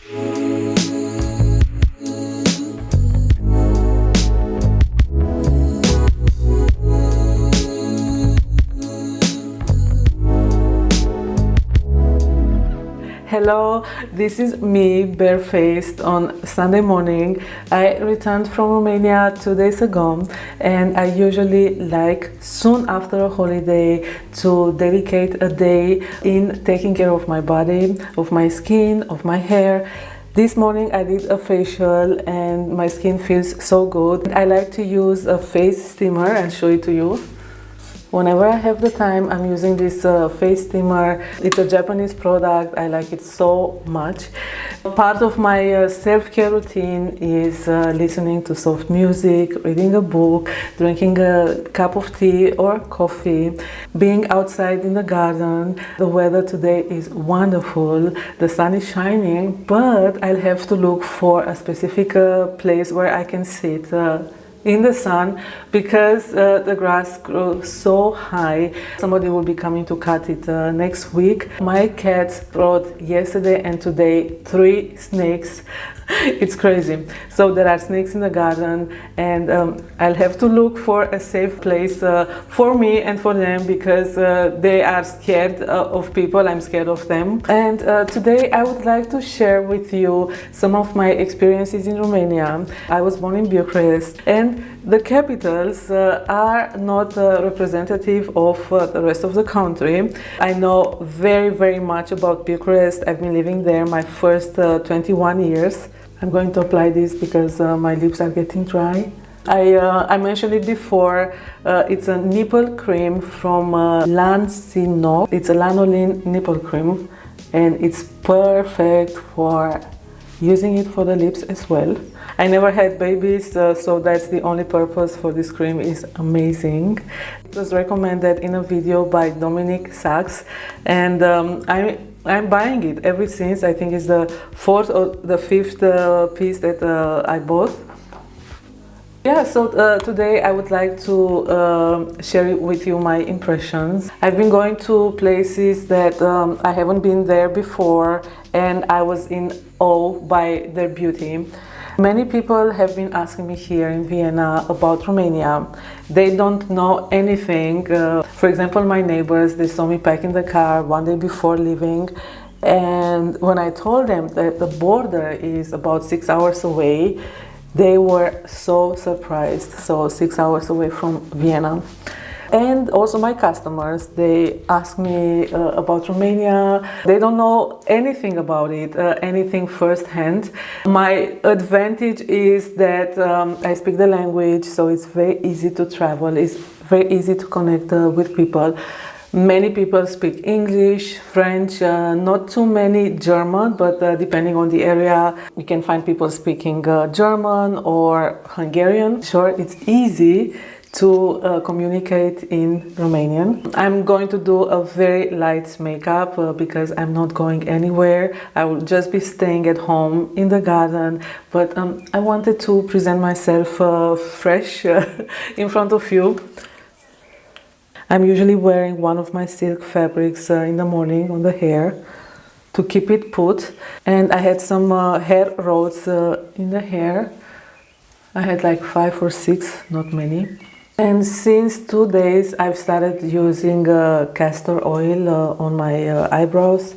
Hello, this is me barefaced on Sunday morning. I returned from Romania 2 days ago, and I usually like soon after a holiday to dedicate a day in taking care of my body, of my skin, of my hair. This morning I did a facial and my skin feels so good. I like to use a face steamer and show it to you. Whenever I have the time, I'm using this face steamer. It's a Japanese product. I like it so much. Part of my self-care routine is listening to soft music, reading a book, drinking a cup of tea or coffee, being outside in the garden. The weather today is wonderful. The sun is shining, but I'll have to look for a specific place where I can sit in the sun because the grass grows so high. Somebody will be coming to cut it next week. My cats brought yesterday and today 3 snakes. It's crazy. So there are snakes in the garden, and I'll have to look for a safe place for me and for them because they are scared of people. I'm scared of them. And today I would like to share with you some of my experiences in Romania. I was born in Bucharest, and the capitals are not representative of the rest of the country. I know very, very much about Bucharest. I've been living there my first 21 years. I'm going to apply this because my lips are getting dry. I mentioned it before. It's a nipple cream from Lancino. It's a lanolin nipple cream, and it's perfect for using it for the lips as well. I never had babies, so that's the only purpose for this cream. Is amazing. It was recommended in a video by Dominic Sachs, and I'm buying it ever since. I think it's the 4th or the 5th piece that I bought. Yeah, so today I would like to share with you my impressions. I've been going to places that I haven't been there before, and I was in awe by their beauty. Many people have been asking me here in Vienna about Romania. They don't know anything. For example, my neighbors, they saw me pack in the car one day before leaving, and when I told them that the border is about 6 hours away, they were so surprised. So 6 hours away from Vienna. And also my customers, they ask me about Romania. They don't know anything about it, anything firsthand. My advantage is that I speak the language, so it's very easy to travel. It's very easy to connect with people. Many people speak English, French, not too many German, but depending on the area, you can find people speaking German or Hungarian. Sure, it's easy to communicate in Romanian. I'm going to do a very light makeup because I'm not going anywhere. I will just be staying at home in the garden, but I wanted to present myself fresh in front of you. I'm usually wearing one of my silk fabrics in the morning on the hair to keep it put, and I had some hair rolls in the hair. I had like 5 or 6, not many. And since 2 days I've started using castor oil on my eyebrows.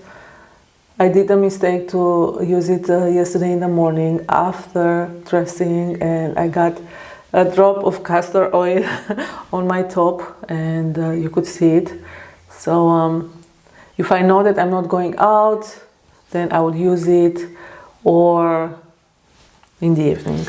I did a mistake to use it yesterday in the morning after dressing, and I got a drop of castor oil on my top, and you could see it. So if I know that I'm not going out, then I would use it, or in the evening.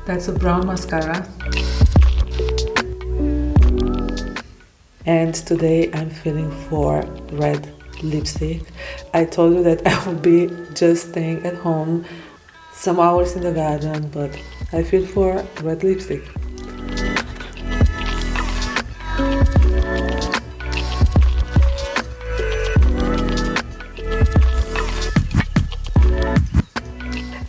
That's a brown mascara. And today I'm feeling for red lipstick. I told you that I will be just staying at home some hours in the garden, but I feel for red lipstick.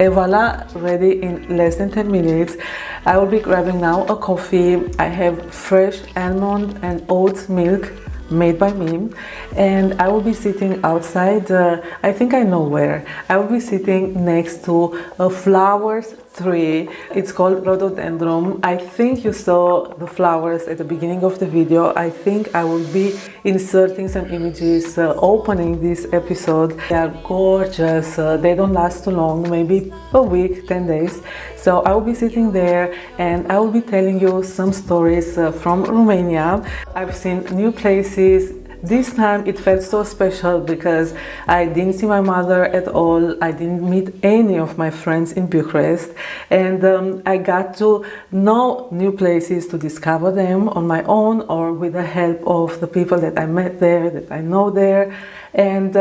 And voila, ready in less than 10 minutes. I will be grabbing now a coffee. I have fresh almond and oat milk made by me, and I will be sitting outside. I think I know where. I will be sitting next to a flowers tree. It's called rhododendron. I think you saw the flowers at the beginning of the video. I think I will be inserting some images opening this episode. They are gorgeous. They don't last too long, maybe a week, 10 days. So I will be sitting there and I will be telling you some stories from Romania. I've seen new places. This time it felt so special because I didn't see my mother at all. I didn't meet any of my friends in Bucharest, and I got to know new places, to discover them on my own or with the help of the people that I met there, that I know there. And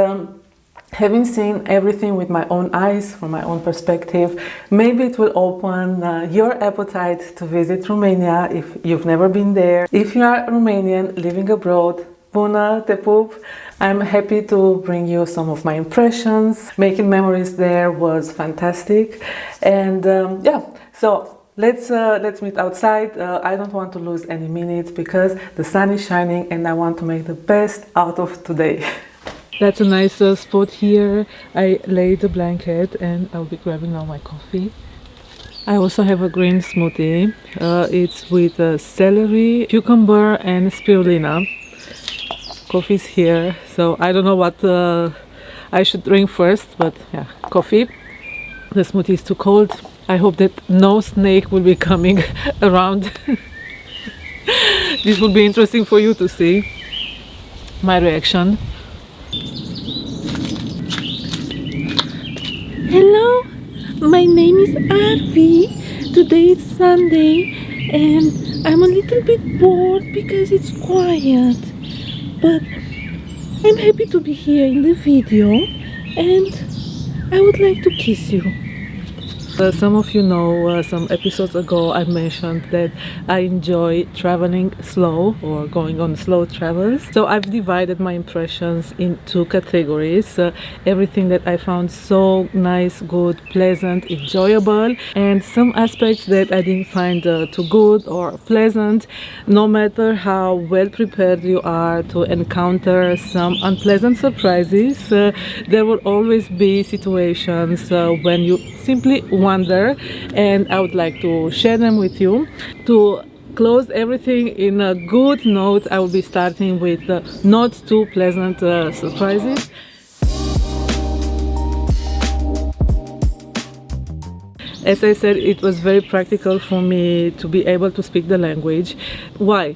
having seen everything with my own eyes, from my own perspective, maybe it will open your appetite to visit Romania if you've never been there. If you are Romanian living abroad, Bună, te pup! I'm happy to bring you some of my impressions. Making memories there was fantastic, and yeah, so let's meet outside. I don't want to lose any minutes because the sun is shining and I want to make the best out of today. That's a nice spot here. I laid the blanket and I'll be grabbing now my coffee. I also have a green smoothie. It's with celery, cucumber and spirulina. Coffee's here, so I don't know what I should drink first, but yeah, coffee. The smoothie is too cold. I hope that no snake will be coming around. This will be interesting for you to see my reaction. Hello, my name is Arvi. Today it's Sunday and I'm a little bit bored because it's quiet. But I'm happy to be here in the video and I would like to kiss you. Some of you know, some episodes ago I mentioned that I enjoy traveling slow or going on slow travels. So I've divided my impressions in two categories. Everything that I found so nice, good, pleasant, enjoyable, and some aspects that I didn't find too good or pleasant. No matter how well prepared you are to encounter some unpleasant surprises, there will always be situations when you simply wonder, and I would like to share them with you. To close everything in a good note, I will be starting with not too pleasant surprises. As I said, it was very practical for me to be able to speak the language. Why?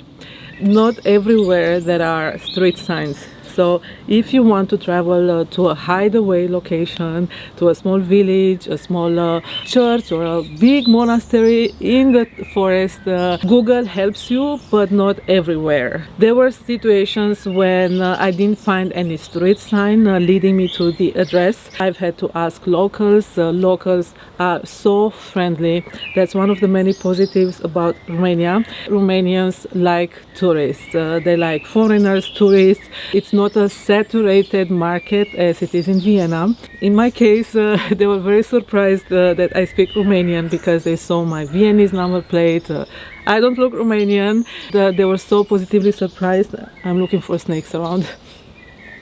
Not everywhere there are street signs. So if you want to travel to a hideaway location, to a small village, a small church or a big monastery in the forest, Google helps you, but not everywhere. There were situations when I didn't find any street sign leading me to the address. I've had to ask locals. Locals are so friendly. That's one of the many positives about Romania. Romanians like tourists. They like foreigners, tourists. It's not a saturated market as it is in Vienna. In my case, they were very surprised that I speak Romanian because they saw my Viennese number plate. I don't look Romanian. They were so positively surprised. I'm looking for snakes around.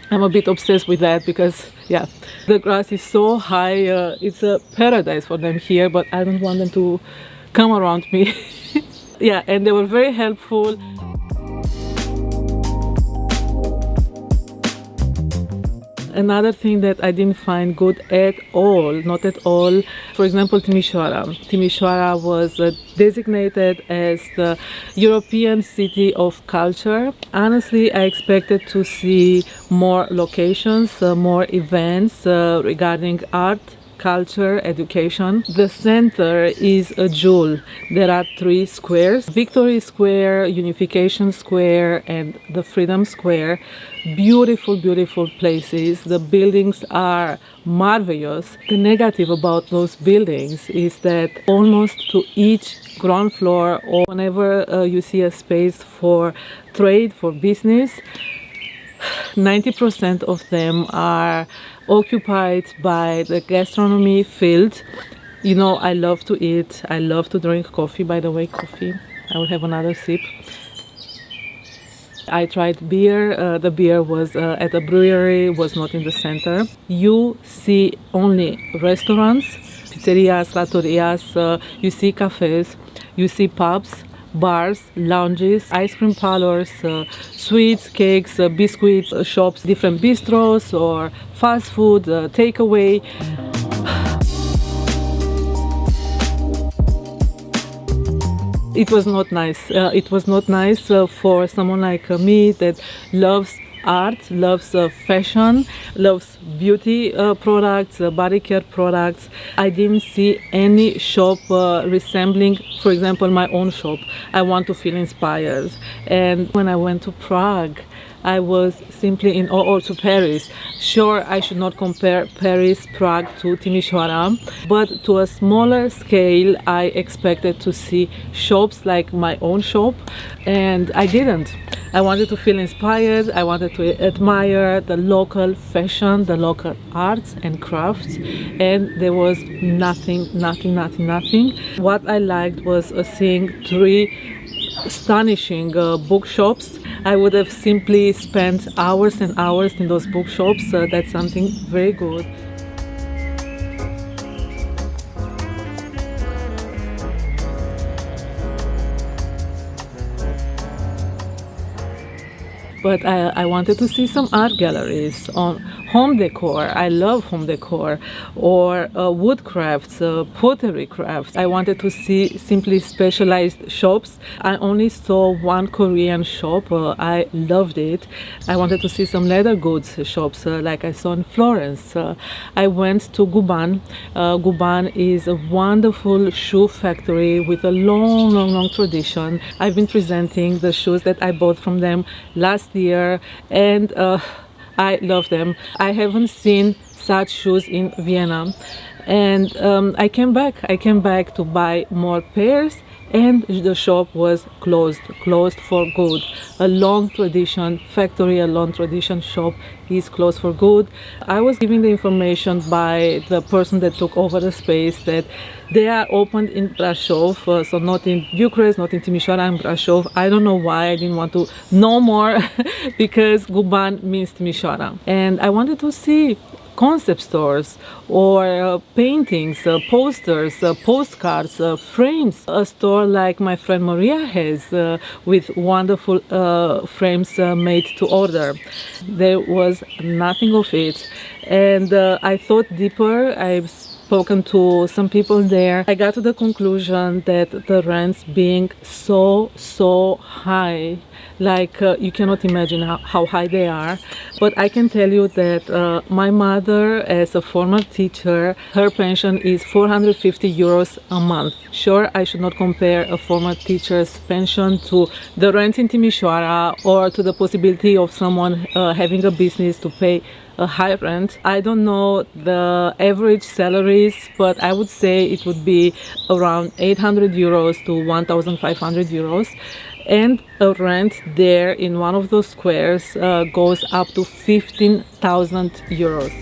I'm a bit obsessed with that because, yeah, the grass is so high. It's a paradise for them here, but I don't want them to come around me. Yeah, and they were very helpful. Another thing that I didn't find good at all, not at all, for example, Timisoara. Timisoara was designated as the European City of Culture. Honestly, I expected to see more locations, more events regarding art, culture, education. The center is a jewel. There are 3 squares: Victory Square, Unification Square, and the Freedom Square. Beautiful, beautiful places. The buildings are marvelous. The negative about those buildings is that almost to each ground floor, or whenever you see a space for trade, for business, 90% of them are occupied by the gastronomy field. You know, I love to eat, I love to drink coffee. By the way, coffee, I will have another sip. I tried beer. The beer was at a brewery, was not in the center. You see only restaurants, pizzerias, trattorias, you see cafes, you see pubs, bars, lounges, ice cream parlors, sweets, cakes, biscuits, shops, different bistros or fast food, takeaway. It was not nice. It was not nice for someone like me that loves art, loves fashion, loves beauty products, body care products. I didn't see any shop resembling, for example, my own shop. I want to feel inspired. And when I went to Prague, I was simply in awe, or to Paris. Sure, I should not compare Paris, Prague to Timisoara, but to a smaller scale, I expected to see shops like my own shop, and I didn't. I wanted to feel inspired, I wanted to admire the local fashion, the local arts and crafts, and there was nothing. What I liked was seeing 3 astonishing bookshops. I would have simply spent hours and hours in those bookshops. That's something very good. But I wanted to see some art galleries on home decor. I love home decor, or wood crafts, pottery crafts. I wanted to see simply specialized shops. I only saw one Korean shop. I loved it. I wanted to see some leather goods shops like I saw in Florence. I went to Guban. Guban is a wonderful shoe factory with a long tradition. I've been presenting the shoes that I bought from them last year, and I love them. I haven't seen such shoes in Vienna, and I came back to buy more pairs, and the shop was closed for good. A long tradition factory, a long tradition shop is closed for good. I was given the information by the person that took over the space that they are opened in Brasov, so not in Bucharest, not in Timisoara, in Brasov. I don't know why. I didn't want to know more because Guban means Timisoara, and I wanted to see concept stores or paintings, posters, postcards, frames. A store like my friend Maria has with wonderful frames made to order. There was nothing of it, and I thought deeper. I've spoken to some people there. I got to the conclusion that the rents being so high, like you cannot imagine how high they are. But I can tell you that my mother, as a former teacher, her pension is 450 euros a month. Sure, I should not compare a former teacher's pension to the rent in Timisoara or to the possibility of someone having a business to pay a high rent. I don't know the average salaries, but I would say it would be around 800 euros to 1,500 euros. And a rent there in one of those squares goes up to 15,000 euros.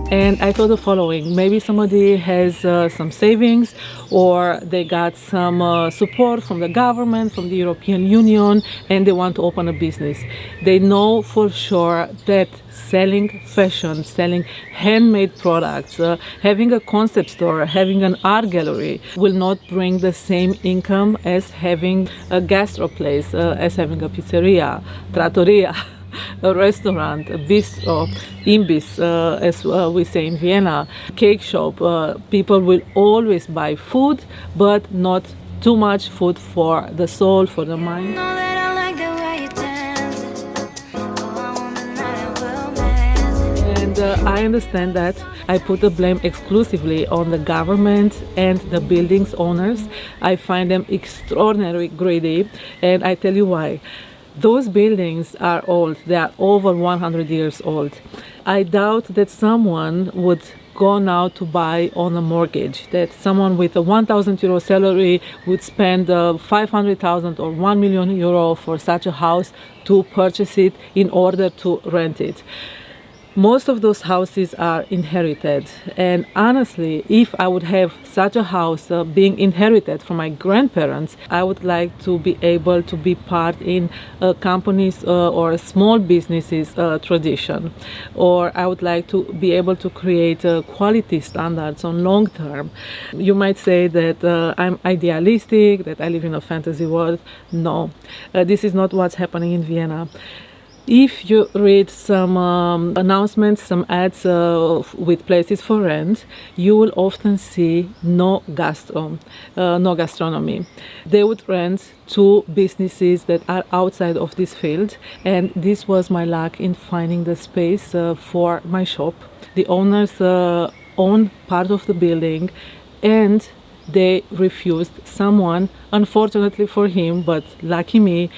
And I thought the following: maybe somebody has some savings, or they got some support from the government, from the European Union, and they want to open a business. They know for sure that selling fashion, selling handmade products, having a concept store, having an art gallery will not bring the same income as having a gastro place, as having a pizzeria, trattoria, a restaurant, a bistro, imbis, as we say in Vienna, cake shop. People will always buy food, but not too much food for the soul, for the mind. And I understand that. I put the blame exclusively on the government and the buildings owners. I find them extraordinarily greedy, and I tell you why. Those buildings are old. They are over 100 years old. I doubt that someone would go now to buy on a mortgage, that someone with a 1,000 euro salary would spend 500,000 or 1 million euro for such a house to purchase it in order to rent it. Most of those houses are inherited, and honestly, if I would have such a house being inherited from my grandparents, I would like to be able to be part in a company's or a small businesses tradition, or I would like to be able to create quality standards on long term. You might say that I'm idealistic, that I live in a fantasy world. No, this is not what's happening in Vienna. If you read some announcements, some ads with places for rent, you will often see no gastronomy. They would rent to businesses that are outside of this field, and this was my luck in finding the space for my shop. The owners own part of the building, and they refused someone, unfortunately for him, but lucky me,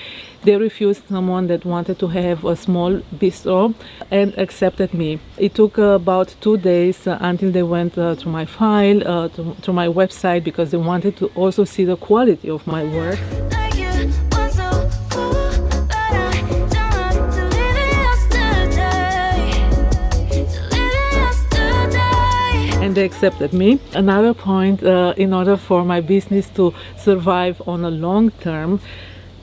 they refused someone that wanted to have a small bistro and accepted me. It took about 2 days until they went through my file, through my website, because they wanted to also see the quality of my work. And they accepted me. Another point, in order for my business to survive on a long term,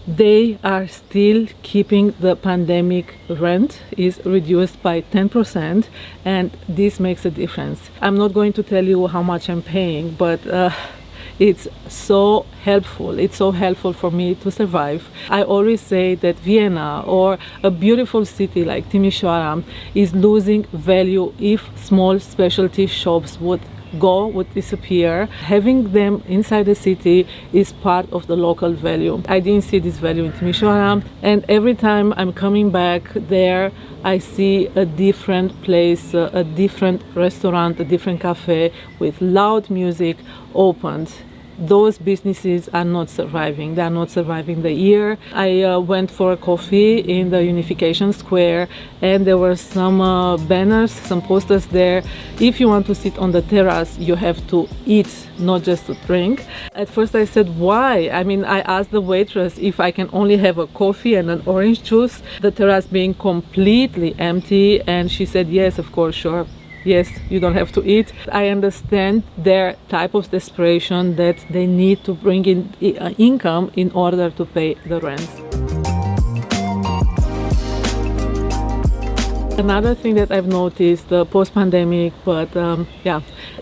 they are still keeping the pandemic rent is reduced by 10%, and this makes a difference. I'm not going to tell you how much I'm paying, but it's so helpful. It's so helpful for me to survive. I always say that Vienna or a beautiful city like Timisoara is losing value if small specialty shops would disappear. Having them inside the city is part of the local value. I didn't see this value in Timisoara, and every time I'm coming back there, I see a different place, a different restaurant, a different cafe with loud music opened. Those businesses are not surviving. They are not surviving the year. I went for a coffee in the Unification Square, and there were some banners, some posters there. If you want to sit on the terrace, you have to eat, not just to drink. At first I said, why? I mean, I asked the waitress if I can only have a coffee and an orange juice, the terrace being completely empty, and she said, yes, of course, sure. Yes, you don't have to eat. I understand their type of desperation, that they need to bring in income in order to pay the rent. Another thing that I've noticed post-pandemic, but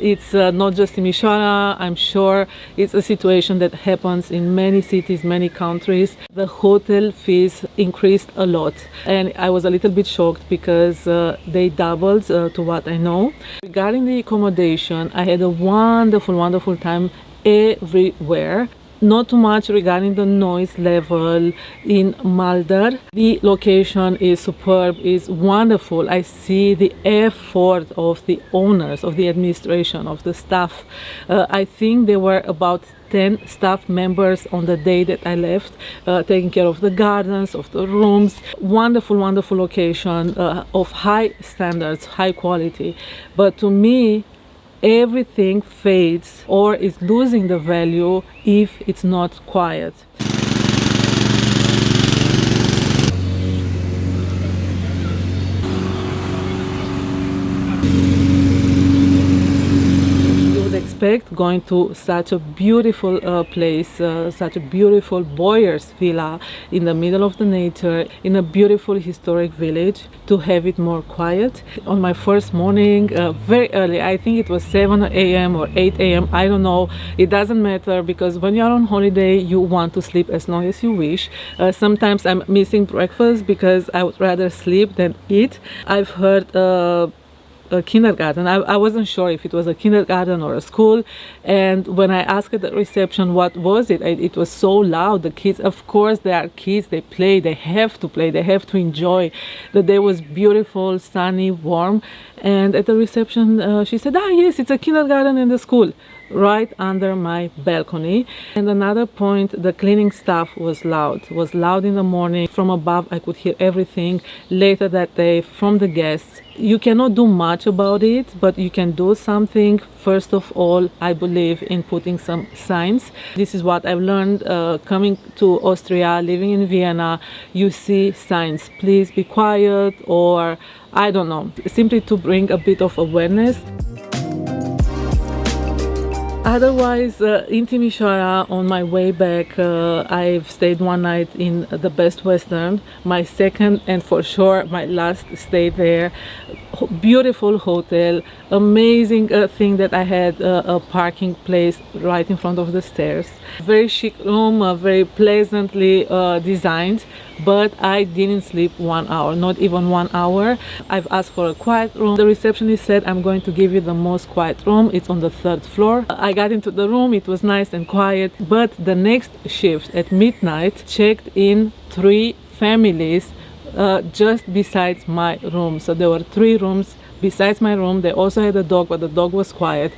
it's not just in Timisoara. I'm sure it's a situation that happens in many cities, many countries. The hotel fees increased a lot, and I was a little bit shocked because they doubled to what I know. Regarding the accommodation, I had a wonderful, wonderful time everywhere. Not too much regarding the noise level in Malder. The location is superb, is wonderful. I see the effort of the owners, of the administration, of the staff. I think there were about 10 staff members on the day that I left, taking care of the gardens, of the rooms. Wonderful, wonderful location of high standards, high quality. But to me, everything fades or is losing the value if it's not quiet. Going to such a beautiful place, such a beautiful Boyers villa in the middle of the nature, in a beautiful historic village, to have it more quiet. On my first morning, very early, I think it was 7 a.m. or 8 a.m., I don't know, it doesn't matter, because when you're on holiday you want to sleep as long as you wish. Sometimes I'm missing breakfast because I would rather sleep than eat. I've heard a kindergarten. I wasn't sure if it was a kindergarten or a school, and when I asked at the reception what was it, it was so loud. The kids, of course, they are kids, they play, they have to enjoy. The day was beautiful, sunny, warm, and at the reception she said, yes, it's a kindergarten and a school. right under my balcony. And another point, the cleaning staff was loud in the morning. From above I could hear everything. Later that day from the guests, you cannot do much about it, but you can do something. First of all, I believe in putting some signs. This is what I've learned coming to Austria, living in Vienna. You see signs, please be quiet, or I don't know, simply to bring a bit of awareness. Otherwise, in Timisoara, on my way back, I've stayed one night in the Best Western, my second and for sure my last stay there. Beautiful hotel, amazing thing that I had a parking place right in front of the stairs. Very chic room, very pleasantly designed, but I didn't sleep 1 hour, not even 1 hour. I've asked for a quiet room. The receptionist said, I'm going to give you the most quiet room. It's on the 3rd floor. I got into the room, it was nice and quiet, but the next shift at midnight checked in 3 families just besides my room. So there were 3 rooms besides my room. They also had a dog, but the dog was quiet.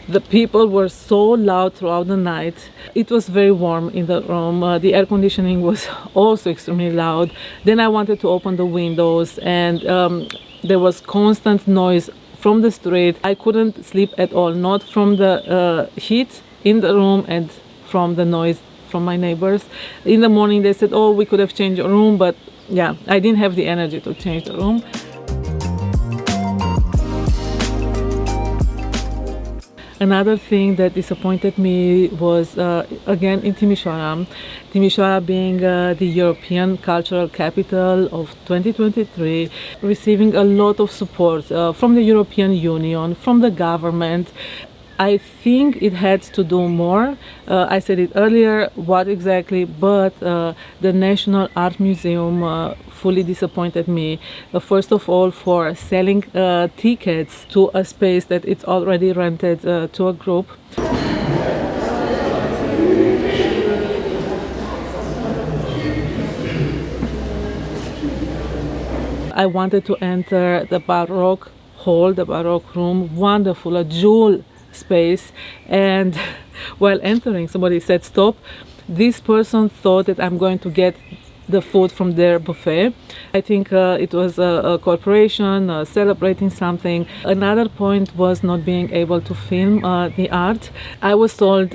The people were so loud throughout the night. It was very warm in the room. The air conditioning was also extremely loud. Then I wanted to open the windows, and there was constant noise from the street. I couldn't sleep at all, not from the heat in the room and from the noise from my neighbors. In the morning they said, oh, we could have changed your room, but yeah, I didn't have the energy to change the room. Another thing that disappointed me was again in Timisoara. Timisoara being the European cultural capital of 2023, receiving a lot of support from the European Union, from the government. I think it had to do more. I said it earlier, what exactly, but the National Art Museum fully disappointed me. First of all, for selling tickets to a space that it's already rented to a group. I wanted to enter the Baroque hall, the Baroque room, wonderful, a jewel space, and while entering somebody said stop. This person thought that I'm going to get the food from their buffet. I think it was a corporation celebrating something. Another point was not being able to film the art. I was told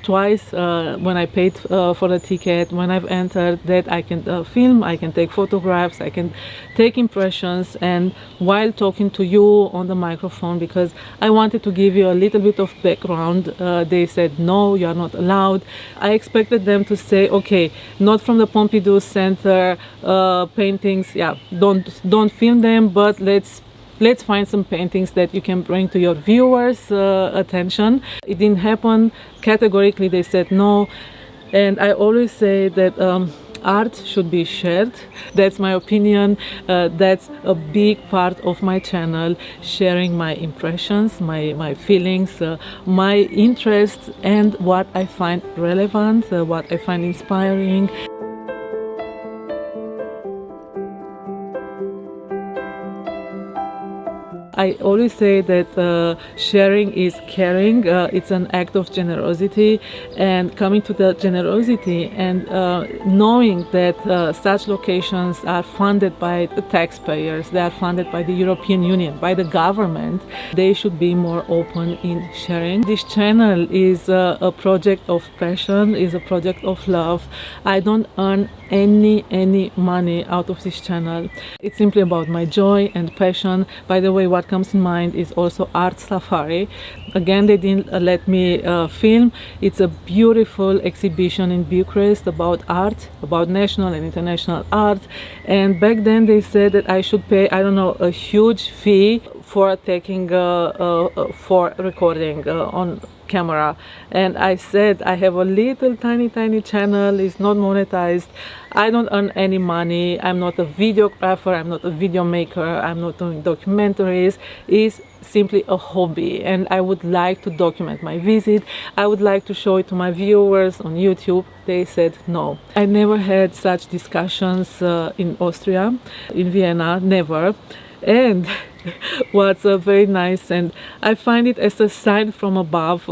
twice when I paid for the ticket, when I've entered, that I can film, I can take photographs, I can take impressions, and while talking to you on the microphone, because I wanted to give you a little bit of background, they said no, you are not allowed. I expected them to say, okay, not from the Pompidou Center paintings, yeah, don't film them, but let's find some paintings that you can bring to your viewers' attention. It didn't happen. Categorically they said no. And I always say that art should be shared. That's my opinion. That's a big part of my channel, sharing my impressions, my feelings, my interests, and what I find relevant, what I find inspiring. I always say that sharing is caring. It's an act of generosity, and coming to the generosity and knowing that such locations are funded by the taxpayers, they are funded by the European Union, by the government, they should be more open in sharing. This channel is a project of passion, is a project of love. I don't earn any money out of this channel. It's simply about my joy and passion. By the way, what comes in mind is also art safari. Again, they didn't let me film. It's a beautiful exhibition in Bucharest about art, about national and international art, and back then they said that I should pay, I don't know, a huge fee for taking for recording on camera. And I said, I have a little tiny channel, it's not monetized, I don't earn any money, I'm not a videographer, I'm not a video maker, I'm not doing documentaries. It's simply a hobby, and I would like to document my visit. I would like to show it to my viewers on YouTube. They said no. I never had such discussions in Austria, in Vienna, never. And what's very nice, and I find it as a sign from above,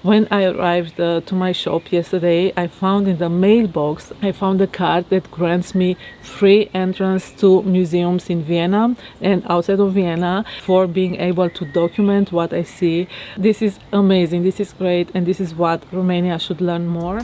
when I arrived to my shop yesterday, I found in the mailbox, I found a card that grants me free entrance to museums in Vienna and outside of Vienna for being able to document what I see. This is amazing, this is great, and this is what Romania should learn more.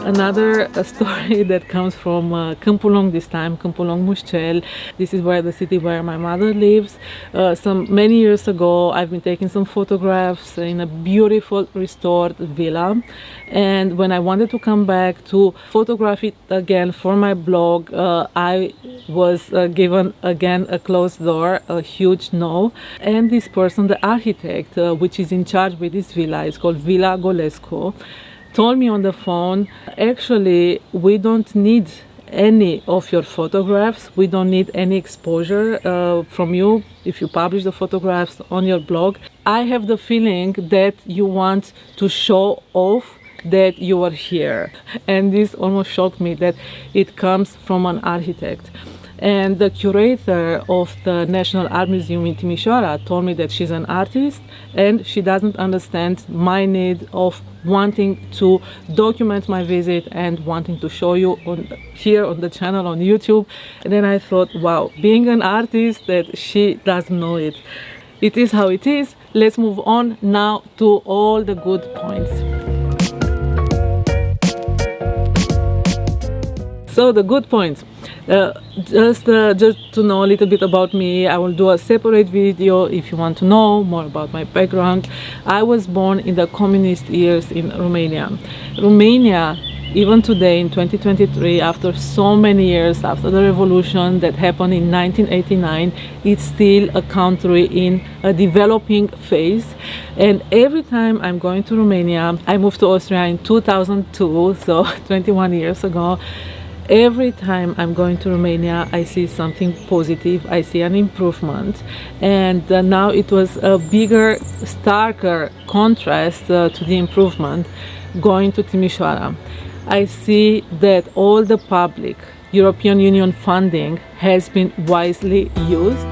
Another story that comes from Câmpul Lung this time, Câmpul Lung Mușcel. This is where the city where my mother lives. Many years ago, I've been taking some photographs in a beautiful restored villa. And when I wanted to come back to photograph it again for my blog, I was given again a closed door, a huge no. And this person, the architect, which is in charge with this villa, it's called Villa Golescu, told me on the phone, actually, we don't need any of your photographs. We don't need any exposure from you if you publish the photographs on your blog. I have the feeling that you want to show off that you are here. And this almost shocked me that it comes from an architect. And the curator of the National Art Museum in Timisoara told me that she's an artist and she doesn't understand my need of wanting to document my visit and wanting to show you here on the channel on YouTube. And then I thought, wow, being an artist, that she doesn't know it. It is how it is. Let's move on now to all the good points. So the good points. Just to know a little bit about me, I will do a separate video if you want to know more about my background. I was born in the communist years in Romania. Romania, even today in 2023, after so many years after the revolution that happened in 1989, it's still a country in a developing phase. And every time I'm going to Romania, I moved to Austria in 2002, so 21 years ago. Every time I'm going to Romania, I see something positive, I see an improvement. And now it was a bigger, starker contrast to the improvement going to Timisoara. I see that all the public European Union funding has been wisely used.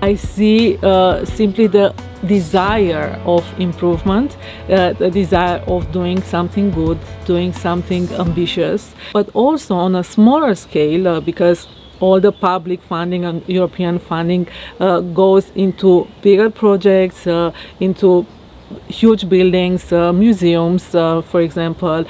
I see simply the desire of improvement, the desire of doing something good, doing something ambitious, but also on a smaller scale, because all the public funding and European funding goes into bigger projects, into huge buildings, museums, for example.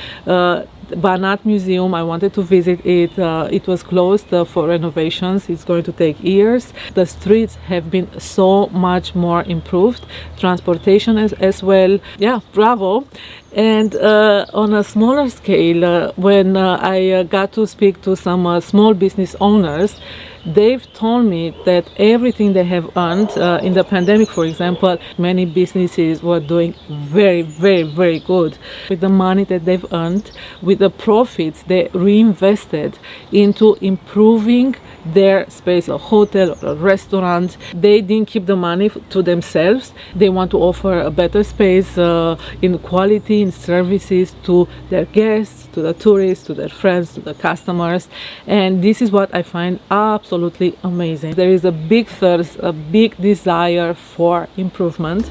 Banat Museum, I wanted to visit it. It was closed for renovations. It's going to take years. The streets have been so much more improved. Transportation as well. Yeah, bravo. And on a smaller scale, when I got to speak to some small business owners, they've told me that everything they have earned in the pandemic, for example, many businesses were doing very, very, very good with the money that they've earned, with the profits they reinvested into improving their space, a hotel or a restaurant. They didn't keep the money to themselves. They want to offer a better space in quality, in services to their guests, to the tourists, to their friends, to the customers. And this is what I find absolutely amazing. There is a big thirst, a big desire for improvement.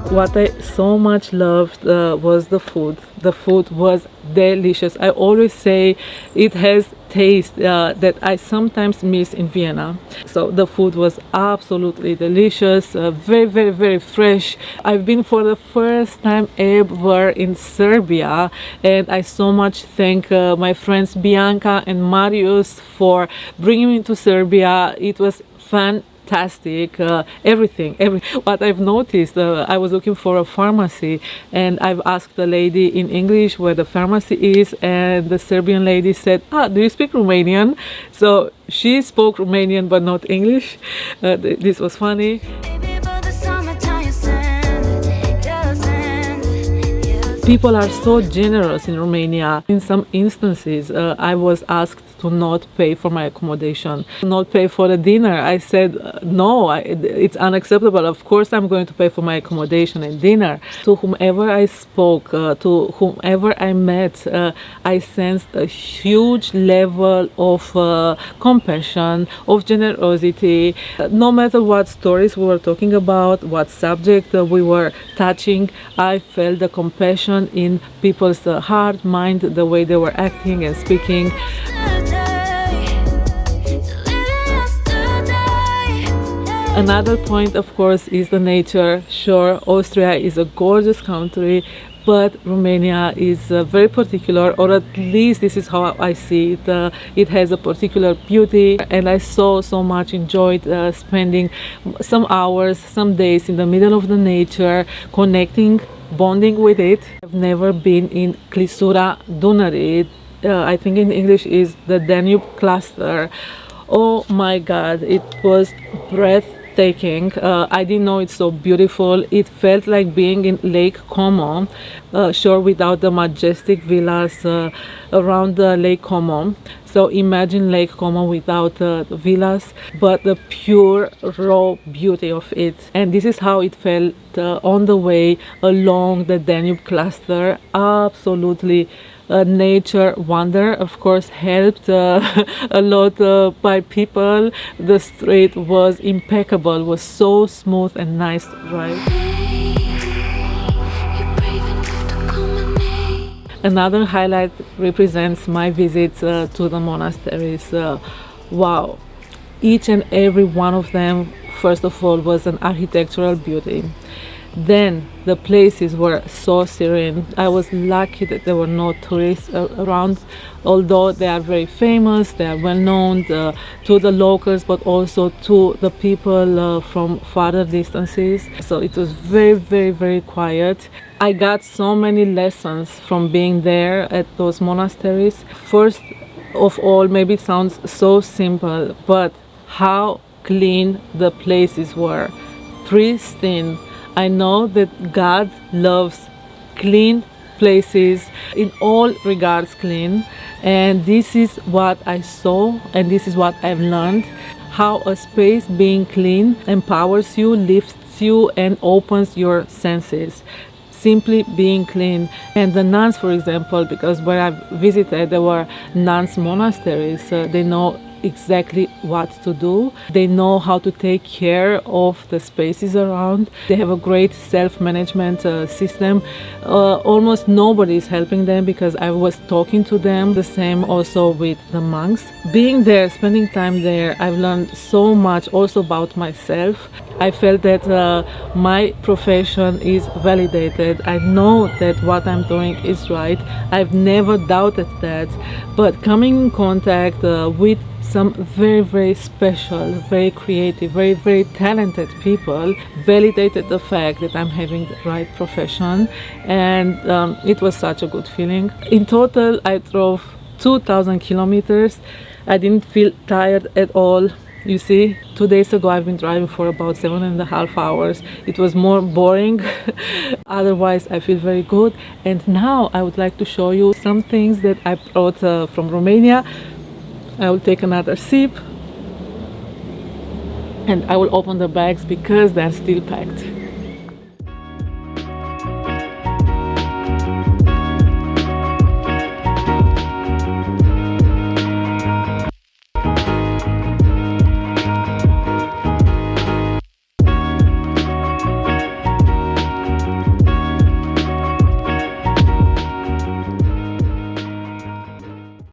What I so much loved was the food. The food was delicious. I always say it has taste that I sometimes miss in Vienna. So the food was absolutely delicious, very, very, very fresh. I've been for the first time ever in Serbia, and I so much thank my friends Bianca and Marius for bringing me to Serbia. It was fantastic. Everything. What I've noticed, I was looking for a pharmacy, and I've asked the lady in English where the pharmacy is, and the Serbian lady said, do you speak Romanian? So she spoke Romanian but not English. This was funny. People are so generous in Romania. In some instances, I was asked to not pay for my accommodation, not pay for the dinner. I said, no, it's unacceptable. Of course I'm going to pay for my accommodation and dinner. To whomever I spoke, to whomever I met, I sensed a huge level of compassion, of generosity. No matter what stories we were talking about, what subject we were touching, I felt the compassion in people's heart, mind, the way they were acting and speaking. Another point, of course, is the nature. Sure, Austria is a gorgeous country, but Romania is very particular, or at least this is how I see it. It has a particular beauty, and I so much enjoyed spending some hours, some days in the middle of the nature, connecting, bonding with it. I've never been in Clisura Dunării. I think in English is the Danube cluster. Oh my God, it was breathtaking. I didn't know it's so beautiful. It felt like being in Lake Como, sure, without the majestic villas around the Lake Como. So imagine Lake Como without the villas, but the pure raw beauty of it. And this is how it felt on the way along the Danube cluster. Absolutely nature wonder, of course, helped a lot by people. The street was impeccable, was so smooth and nice to drive. Another highlight represents my visits to the monasteries. Wow, each and every one of them, first of all, was an architectural beauty. Then the places were so serene. I was lucky that there were no tourists around, although they are very famous, they are well known to the locals, but also to the people from farther distances. So it was very quiet. I got so many lessons from being there at those monasteries. First of all, maybe it sounds so simple, but how clean the places were, pristine. I know that God loves clean places, in all regards clean, and this is what I saw and this is what I've learned, how a space being clean empowers you, lifts you and opens your senses. Simply being clean. And the nuns, for example, because where I visited there were nuns monasteries, they know exactly what to do. They know how to take care of the spaces around. They have a great self-management system. Almost nobody is helping them because I was talking to them. The same also with the monks. Being there, spending time there, I've learned so much also about myself. I felt that my profession is validated. I know that what I'm doing is right. I've never doubted that. But coming in contact with some very special, very creative, very talented people validated the fact that I'm having the right profession, and it was such a good feeling. In total, I drove 2,000 kilometers. I didn't feel tired at all. You see, 2 days ago I've been driving for about 7.5 hours. It was more boring. Otherwise, I feel very good. And now I would like to show you some things that I brought from Romania. I will take another sip and I will open the bags because they're still packed.